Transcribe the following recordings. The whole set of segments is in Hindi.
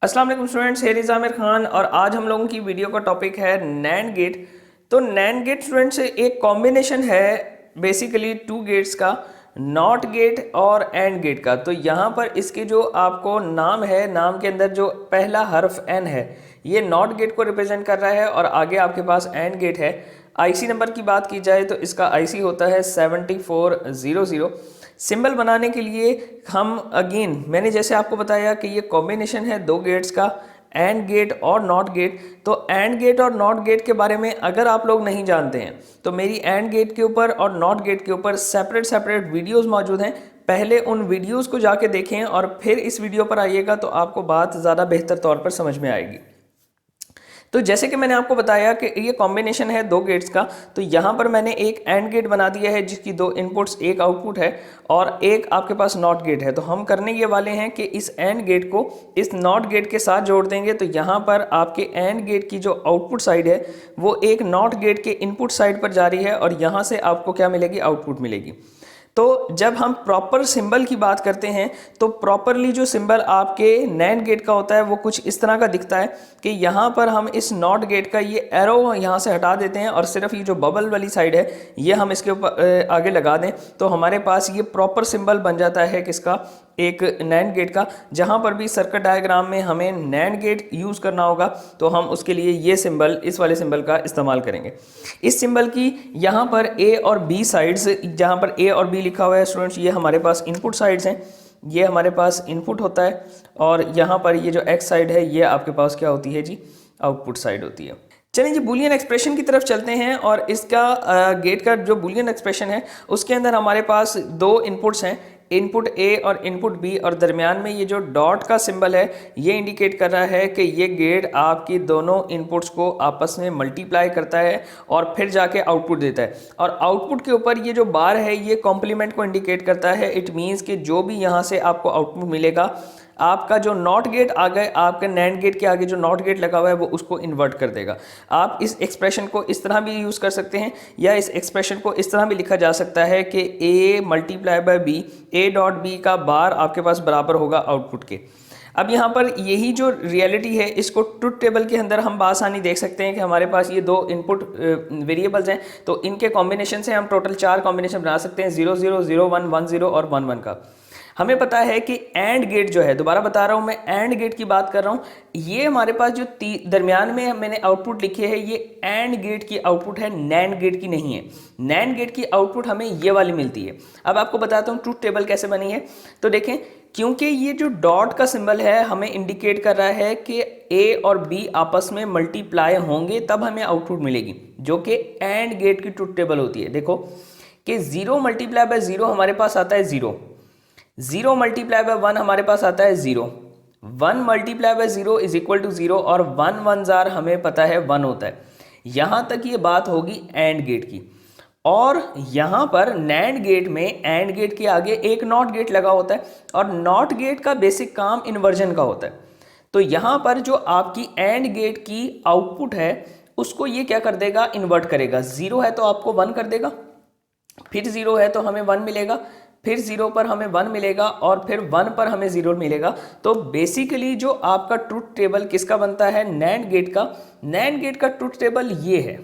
अस्सलाम वालेकुम students, here is Aamir Khan और आज हम लोगों की वीडियो का टॉपिक है नैंड गेट। तो नैंड गेट स्टूडेंट्स एक कॉम्बिनेशन है बेसिकली टू गेट्स का, नॉट गेट और एंड गेट का। तो यहाँ पर इसके जो आपको नाम है, नाम के अंदर जो पहला हर्फ एन है ये नॉट गेट को रिप्रेजेंट कर रहा है और आगे आपके पास एंड गेट है। आईसी नंबर की बात की जाए तो इसका आईसी होता है 7400। सिंबल बनाने के लिए हम अगेन मैंने जैसे आपको बताया कि ये कॉम्बिनेशन है दो गेट्स का, एंड गेट और नॉट गेट। तो एंड गेट और नॉट गेट के बारे में अगर आप लोग नहीं जानते हैं तो मेरी एंड गेट के ऊपर और नॉट गेट के ऊपर सेपरेट सेपरेट वीडियोस मौजूद हैं। पहले उन वीडियोस को जाके देखें और फिर इस वीडियो पर आइएगा तो आपको बात ज़्यादा बेहतर तौर पर समझ में आएगी। तो जैसे कि मैंने आपको बताया कि ये कॉम्बिनेशन है दो गेट्स का, तो यहाँ पर मैंने एक एंड गेट बना दिया है जिसकी दो इनपुट्स एक आउटपुट है और एक आपके पास नॉट गेट है। तो हम करने ये वाले हैं कि इस एंड गेट को इस नॉट गेट के साथ जोड़ देंगे। तो यहाँ पर आपके एंड गेट की जो आउटपुट साइड है वो एक नॉट गेट के इनपुट साइड पर जा रही है और यहाँ से आपको क्या मिलेगी, आउटपुट मिलेगी। तो जब हम प्रॉपर सिंबल की बात करते हैं तो प्रॉपरली जो सिंबल आपके नैंड गेट का होता है वो कुछ इस तरह का दिखता है कि यहाँ पर हम इस नॉट गेट का ये एरो यहाँ से हटा देते हैं और सिर्फ ये जो बबल वाली साइड है ये हम इसके ऊपर आगे लगा दें तो हमारे पास ये प्रॉपर सिंबल बन जाता है किसका, एक नैंड गेट का। जहाँ पर भी सर्किट डायग्राम में हमें नैंड गेट यूज़ करना होगा तो हम उसके लिए ये सिंबल, इस वाले सिंबल का इस्तेमाल करेंगे। इस सिंबल की यहाँ पर ए और बी साइड्स, जहाँ पर ए और बी लिखा हुआ है स्टूडेंट्स, ये हमारे पास इनपुट साइड्स हैं, ये हमारे पास इनपुट होता है और यहाँ पर ये जो एक्स साइड है ये आपके पास क्या होती है जी, आउटपुट साइड होती है। चलिए जी बूलियन एक्सप्रेशन की तरफ चलते हैं और इसका गेट का जो बूलियन एक्सप्रेशन है उसके अंदर हमारे पास दो इनपुट्स हैं, इनपुट ए और इनपुट बी, और दरमियान में ये जो डॉट का सिंबल है ये इंडिकेट कर रहा है कि ये गेट आपकी दोनों इनपुट्स को आपस में मल्टीप्लाई करता है और फिर जाके आउटपुट देता है। और आउटपुट के ऊपर ये जो बार है ये कॉम्प्लीमेंट को इंडिकेट करता है। इट मीन्स कि जो भी यहाँ से आपको आउटपुट मिलेगा, आपका जो नॉट गेट आ गए, आपके नैंड गेट के आगे जो नॉट गेट लगा हुआ है वो उसको इन्वर्ट कर देगा। आप इस एक्सप्रेशन को इस तरह भी यूज़ कर सकते हैं या इस एक्सप्रेशन को इस तरह भी लिखा जा सकता है कि A multiply by B, A dot B का बार आपके पास बराबर होगा आउटपुट के। अब यहाँ पर यही जो रियलिटी है इसको ट्रुथ टेबल के अंदर हम बासानी देख सकते हैं कि हमारे पास ये दो इनपुट वेरिएबल्स हैं तो इनके कॉम्बिनेशन से हम टोटल 4 कॉम्बिनेशन बना सकते हैं, 0 0 0 1 1 0 और 1 1 का। हमें पता है कि एंड गेट जो है, दोबारा बता रहा हूं मैं, एंड गेट की बात कर रहा हूं, ये हमारे पास जो दरमियान में मैंने आउटपुट लिखी है ये एंड गेट की आउटपुट है, नैंड गेट की नहीं है। नैंड गेट की आउटपुट हमें ये वाली मिलती है। अब आपको बताता हूं ट्रुथ टेबल कैसे बनी है। तो देखें, क्योंकि ये जो डॉट का सिंबल है हमें इंडिकेट कर रहा है कि ए और बी आपस में मल्टीप्लाई होंगे तब हमें आउटपुट मिलेगी, जो कि एंड गेट की ट्रुथ टेबल होती है। देखो कि 0 मल्टीप्लाई बाय 0 हमारे पास आता है 0, 0 मल्टीप्लाई बाय 1 हमारे पास आता है 0, 1 multiply by 0 is equal to 0 और 1 1 जार हमें पता है 1 होता है। यहां तक ये बात होगी एंड गेट की। और यहां पर नैंड गेट में एंड गेट के आगे एक नॉट गेट लगा होता है और नॉट गेट का बेसिक काम इन्वर्जन का होता है। तो यहां पर जो आपकी एंड गेट की आउटपुट है उसको ये क्या कर देगा, इन्वर्ट करेगा। 0 है तो आपको 1 कर देगा, फिर 0 है तो हमें 1 मिलेगा, फिर 0 पर हमें 1 मिलेगा और फिर 1 पर हमें 0 मिलेगा। तो बेसिकली जो आपका ट्रुथ टेबल किसका बनता है, नैंड गेट का। नैंड गेट का ट्रुथ टेबल ये है,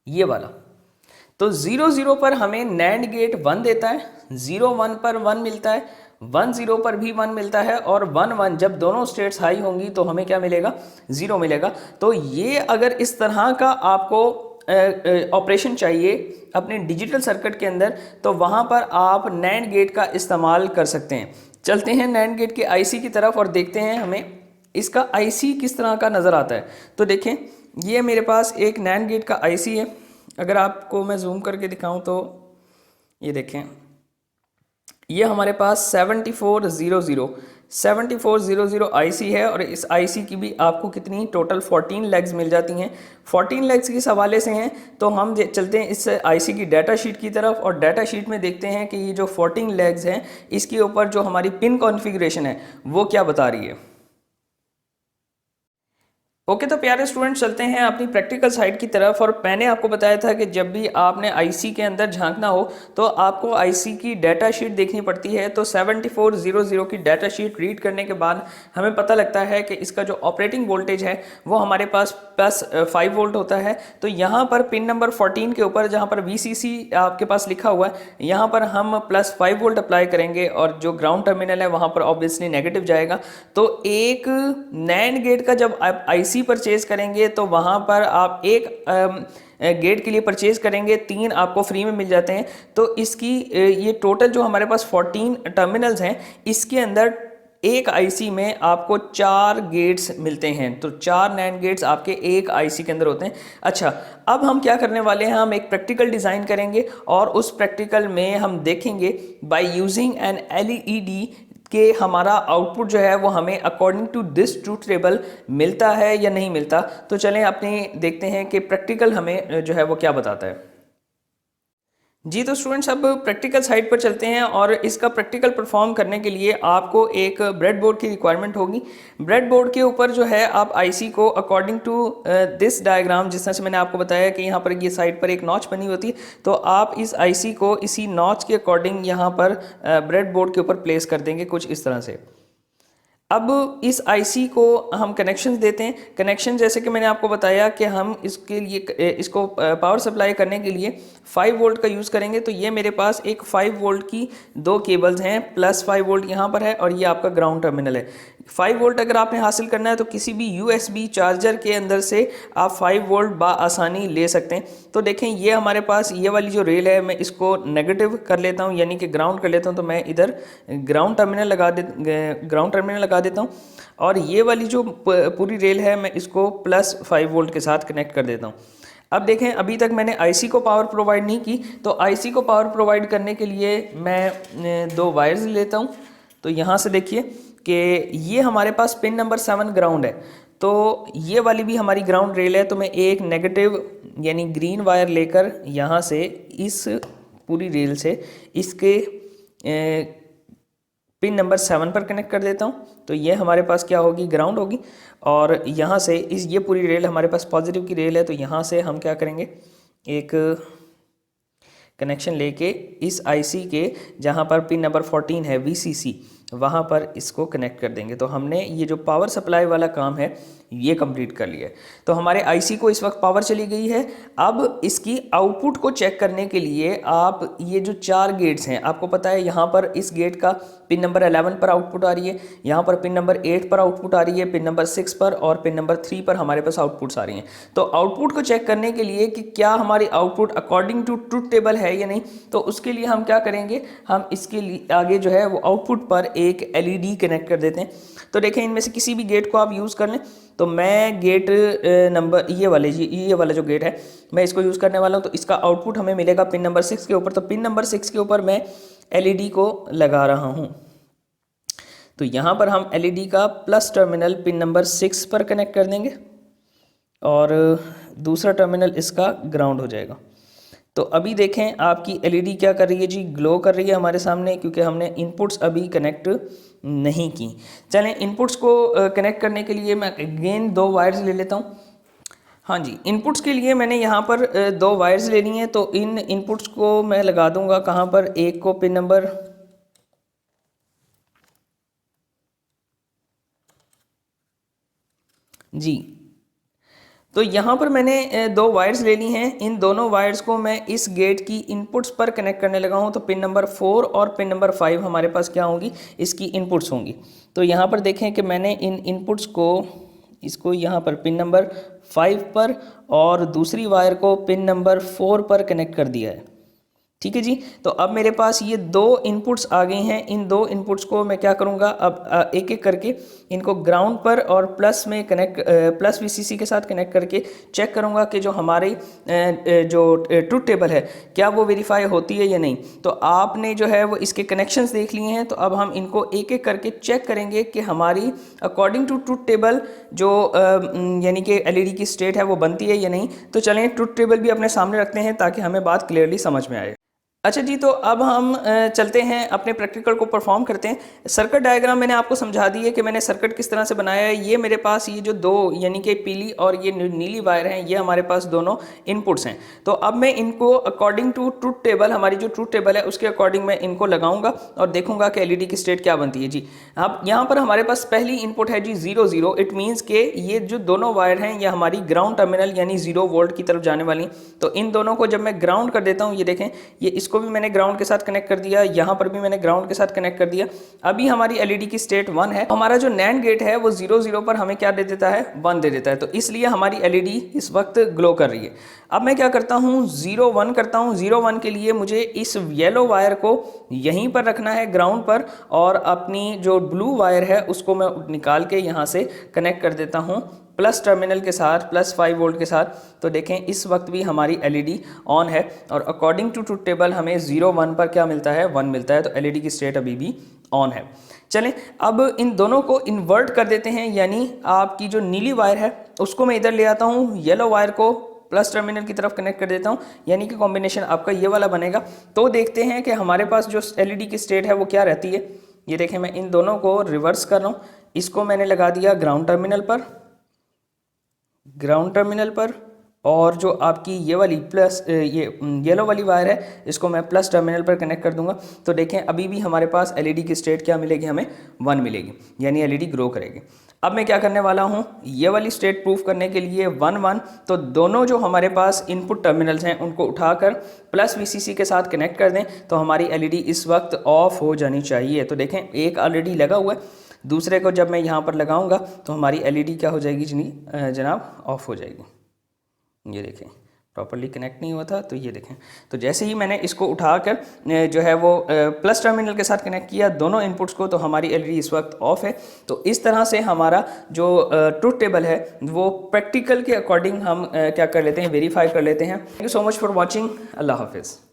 ये वाला। तो 0 0 पर हमें नैंड गेट 1 देता है, 0 1 पर 1 मिलता है, 1 0 पर भी 1 मिलता है और 1 1 जब दोनों स्टेट्स हाई होंगी तो हमें क्या मिलेगा, 0 मिलेगा। तो ये अगर इस तरह का आपको ऑपरेशन चाहिए अपने डिजिटल सर्किट के अंदर तो वहाँ पर आप नैंड गेट का इस्तेमाल कर सकते हैं। चलते हैं नैंड गेट के आईसी की तरफ और देखते हैं हमें इसका आईसी किस तरह का नज़र आता है। तो देखें, ये मेरे पास एक नैंड गेट का आईसी है। अगर आपको मैं जूम करके दिखाऊं तो ये देखें, ये हमारे पास 7400 आईसी है और इस आईसी की भी आपको कितनी टोटल 14 लेग्स मिल जाती हैं। 14 लेग्स किस हवाले से हैं तो हम चलते हैं इस आईसी की डाटा शीट की तरफ और डाटा शीट में देखते हैं कि ये जो 14 लेग्स हैं इसके ऊपर जो हमारी पिन कॉन्फ़िगरेशन है वो क्या बता रही है। ओके तो प्यारे स्टूडेंट चलते हैं अपनी प्रैक्टिकल साइड की तरफ। और मैंने आपको बताया था कि जब भी आपने आईसी के अंदर झांकना हो तो आपको आईसी की डाटा शीट देखनी पड़ती है। तो 7400 की डाटा शीट रीड करने के बाद हमें पता लगता है कि इसका जो ऑपरेटिंग वोल्टेज है वो हमारे पास +5 वोल्ट होता है। तो यहाँ पर पिन नंबर 14 के ऊपर जहाँ पर VCC आपके पास लिखा हुआ है, यहाँ पर हम +5 वोल्ट अप्लाई करेंगे और जो ग्राउंड टर्मिनल है वहाँ पर ऑब्वियसली नेगेटिव जाएगा। तो एक नैंड गेट का जब आप आईसी परचेज करेंगे तो वहाँ पर आप एक गेट के लिए परचेज करेंगे, 3 आपको फ्री में मिल जाते हैं। तो इसकी ये टोटल जो हमारे पास 14 टर्मिनल्स हैं, इसके अंदर एक आईसी में आपको 4 गेट्स मिलते हैं। तो 4 नैंड गेट्स आपके एक आईसी के अंदर होते हैं। अच्छा, अब हम क्या करने वाले हैं, हम एक प्रैक्टिकल डिज़ाइन करेंगे और उस प्रैक्टिकल में हम देखेंगे बाय यूजिंग एन एलईडी कि हमारा आउटपुट जो है वो हमें according to this truth table मिलता है या नहीं मिलता। तो चलें अपने देखते हैं कि प्रैक्टिकल हमें जो है वो क्या बताता है। जी तो स्टूडेंट्स अब प्रैक्टिकल साइड पर चलते हैं और इसका प्रैक्टिकल परफॉर्म करने के लिए आपको एक ब्रेड बोर्ड की रिक्वायरमेंट होगी। ब्रेड बोर्ड के ऊपर जो है आप आईसी को अकॉर्डिंग टू दिस डायग्राम, जिस तरह से मैंने आपको बताया कि यहाँ पर ये साइड पर एक नॉच बनी होती है, तो आप इस आईसी को इसी नॉच के अकॉर्डिंग यहाँ पर ब्रेड बोर्ड के ऊपर प्लेस कर देंगे कुछ इस तरह से। अब इस आईसी को हम कनेक्शंस देते हैं। कनेक्शन जैसे कि मैंने आपको बताया कि हम इसके लिए इसको पावर सप्लाई करने के लिए 5 वोल्ट का यूज़ करेंगे। तो ये मेरे पास एक 5 वोल्ट की 2 केबल्स हैं, +5 वोल्ट यहाँ पर है और ये आपका ग्राउंड टर्मिनल है। 5 वोल्ट अगर आपने हासिल करना है तो किसी भी USB चार्जर के अंदर से आप 5 वोल्ट बाआसानी ले सकते हैं। तो देखें ये हमारे पास ये वाली जो रेल है, मैं इसको नेगेटिव कर लेता हूँ, यानी कि ग्राउंड कर लेता हूँ। तो मैं इधर ग्राउंड टर्मिनल लगा देता हूँ और ये वाली जो पूरी रेल है मैं इसको +5 वोल्ट के साथ कनेक्ट कर देता हूँ। अब देखें अभी तक मैंने आईसी को पावर प्रोवाइड नहीं की, तो आईसी को पावर प्रोवाइड करने के लिए मैं 2 वायर्स लेता हूँ। तो यहाँ से देखिए कि ये हमारे पास पिन नंबर 7 ग्राउंड है, तो ये वाली भी हमारी ग्राउंड रेल है। तो मैं एक नेगेटिव यानी ग्रीन वायर लेकर यहाँ से इस पूरी रेल से इसके पिन नंबर 7 पर कनेक्ट कर देता हूँ। तो ये हमारे पास क्या होगी, ग्राउंड होगी। और यहाँ से ये पूरी रेल हमारे पास पॉजिटिव की रेल है, तो यहाँ से हम क्या करेंगे, एक कनेक्शन लेके इस आईसी के जहाँ पर पिन नंबर 14 है VCC, वहाँ पर इसको कनेक्ट कर देंगे। तो हमने ये जो पावर सप्लाई वाला काम है ये कंप्लीट कर लिया है। तो हमारे आईसी को इस वक्त पावर चली गई है। अब इसकी आउटपुट को चेक करने के लिए आप ये जो 4 गेट्स हैं, आपको पता है यहाँ पर इस गेट का पिन नंबर 11 पर आउटपुट आ रही है, यहाँ पर पिन नंबर 8 पर आउटपुट आ रही है, पिन नंबर 6 पर और पिन नंबर 3 पर हमारे पास आउटपुट्स आ रही हैं। तो आउटपुट को चेक करने के लिए कि क्या हमारी output according to truth table है या नहीं, तो उसके लिए हम क्या करेंगे, हम इसके लिए आगे जो है वो आउटपुट पर एक एलईडी कनेक्ट कर देते हैं। तो देखें इनमें से किसी भी गेट को आप यूज़ कर लें। तो मैं गेट नंबर ये वाला जो गेट है मैं इसको यूज़ करने वाला हूँ। तो इसका आउटपुट हमें मिलेगा पिन नंबर 6 के ऊपर। तो पिन नंबर 6 के ऊपर मैं एलईडी को लगा रहा हूँ। तो यहाँ पर हम एलईडी का प्लस टर्मिनल पिन नंबर 6 पर कनेक्ट कर देंगे और दूसरा टर्मिनल इसका ग्राउंड हो जाएगा। तो अभी देखें आपकी एलईडी क्या कर रही है जी, ग्लो कर रही है हमारे सामने, क्योंकि हमने इनपुट्स अभी कनेक्ट नहीं की। चलें इनपुट्स को कनेक्ट करने के लिए मैं अगेन 2 वायर्स ले लेता हूँ। हाँ जी, इनपुट्स के लिए मैंने यहाँ पर 2 वायर्स लेनी है। तो इन इनपुट्स को मैं लगा दूंगा कहाँ पर, एक को पिन नंबर जी, तो यहाँ पर मैंने 2 वायर्स ले ली हैं। इन दोनों वायर्स को मैं इस गेट की इनपुट्स पर कनेक्ट करने लगा हूँ। तो पिन नंबर 4 और पिन नंबर 5 हमारे पास क्या होंगी, इसकी इनपुट्स होंगी। तो यहाँ पर देखें कि मैंने इन इनपुट्स को इसको यहाँ पर पिन नंबर 5 पर और दूसरी वायर को पिन नंबर 4 पर कनेक्ट कर दिया है। ठीक है जी। तो अब मेरे पास ये 2 इनपुट्स आ गई हैं। इन 2 इनपुट्स को मैं क्या करूँगा, अब एक एक करके इनको ग्राउंड पर और प्लस में प्लस VCC के साथ कनेक्ट करके चेक करूँगा कि जो हमारी जो ट्रूथ टेबल है क्या वो वेरीफाई होती है या नहीं। तो आपने जो है वो इसके कनेक्शंस देख लिए हैं। तो अब हम इनको एक एक करके चेक करेंगे कि हमारी अकॉर्डिंग टू ट्रूथ टेबल जो यानी कि एलईडी की स्टेट है वो बनती है या नहीं। तो चलें ट्रूथ टेबल भी अपने सामने रखते हैं ताकि हमें बात क्लियरली समझ में आए। अच्छा जी, तो अब हम चलते हैं अपने प्रैक्टिकल को परफॉर्म करते हैं। सर्किट डायग्राम मैंने आपको समझा दी है कि मैंने सर्किट किस तरह से बनाया है। ये मेरे पास ये जो दो यानी कि पीली और ये नीली वायर हैं, ये हमारे पास दोनों इनपुट्स हैं। तो अब मैं इनको अकॉर्डिंग टू ट्रूथ टेबल, हमारी जो ट्रूथ टेबल है उसके अकॉर्डिंग मैं इनको लगाऊंगा और देखूंगा कि एलईडी की स्टेट क्या बनती है जी। अब यहाँ पर हमारे पास पहली इनपुट है जी 0 0। इट मीन्स के ये जो दोनों वायर हैं ये हमारी ग्राउंड टर्मिनल यानी 0 वोल्ट की तरफ जाने वाली। तो इन दोनों को जब मैं ग्राउंड कर देता हूँ, ये देखें, ये इसको भी मैंने ग्राउंड के साथ कनेक्ट कर दिया, यहाँ पर भी मैंने ग्राउंड के साथ कनेक्ट कर दिया। अभी हमारी एलईडी की स्टेट 1 है। हमारा जो नैंड गेट है वो 0 0 पर हमें क्या दे देता है, 1 दे देता है। तो इसलिए हमारी एलईडी इस वक्त ग्लो कर रही है। अब मैं क्या करता हूँ, 0 1 करता हूँ। 0 1 के लिए मुझे इस येलो वायर को यहीं पर रखना है ग्राउंड पर, और अपनी जो ब्लू वायर है उसको मैं निकाल के यहाँ से कनेक्ट कर देता हूँ प्लस टर्मिनल के साथ, प्लस 5 वोल्ट के साथ। तो देखें इस वक्त भी हमारी एलईडी ऑन है और अकॉर्डिंग टू ट्रूथ टेबल हमें 0 1 पर क्या मिलता है, 1 मिलता है। तो एलईडी की स्टेट अभी भी ऑन है। चलें अब इन दोनों को इन्वर्ट कर देते हैं, यानी आपकी जो नीली वायर है उसको मैं इधर ले आता हूँ, येलो वायर को प्लस टर्मिनल की तरफ कनेक्ट कर देता हूँ, यानी कि कॉम्बिनेशन आपका ये वाला बनेगा। तो देखते हैं कि हमारे पास जो एलईडी की स्टेट है वो क्या रहती है। ये देखें, मैं इन दोनों को रिवर्स कर रहा हूँ। इसको मैंने लगा दिया ग्राउंड टर्मिनल पर, और जो आपकी ये वाली प्लस ये येलो वाली वायर है इसको मैं प्लस टर्मिनल पर कनेक्ट कर दूंगा। तो देखें अभी भी हमारे पास एलईडी की स्टेट क्या मिलेगी, हमें 1 मिलेगी, यानी एलईडी ग्रो करेगी। अब मैं क्या करने वाला हूँ, ये वाली स्टेट प्रूफ करने के लिए 1 1, तो दोनों जो हमारे पास इनपुट टर्मिनल्स हैं उनको उठाकर प्लस वीसीसी के साथ कनेक्ट कर दें, तो हमारी एलईडी इस वक्त ऑफ हो जानी चाहिए। तो देखें एक ऑलरेडी लगा हुआ है, दूसरे को जब मैं यहाँ पर लगाऊंगा तो हमारी एलईडी क्या हो जाएगी जनाब, ऑफ हो जाएगी। ये देखें प्रॉपरली कनेक्ट नहीं हुआ था, तो ये देखें। तो जैसे ही मैंने इसको उठाकर जो है वो प्लस टर्मिनल के साथ कनेक्ट किया दोनों इनपुट्स को, तो हमारी एलईडी इस वक्त ऑफ है। तो इस तरह से हमारा जो ट्रूथ टेबल है वो प्रैक्टिकल के अकॉर्डिंग हम क्या कर लेते हैं, वेरीफाई कर लेते हैं। Thank you so much for watching. अल्लाह हाफिज़।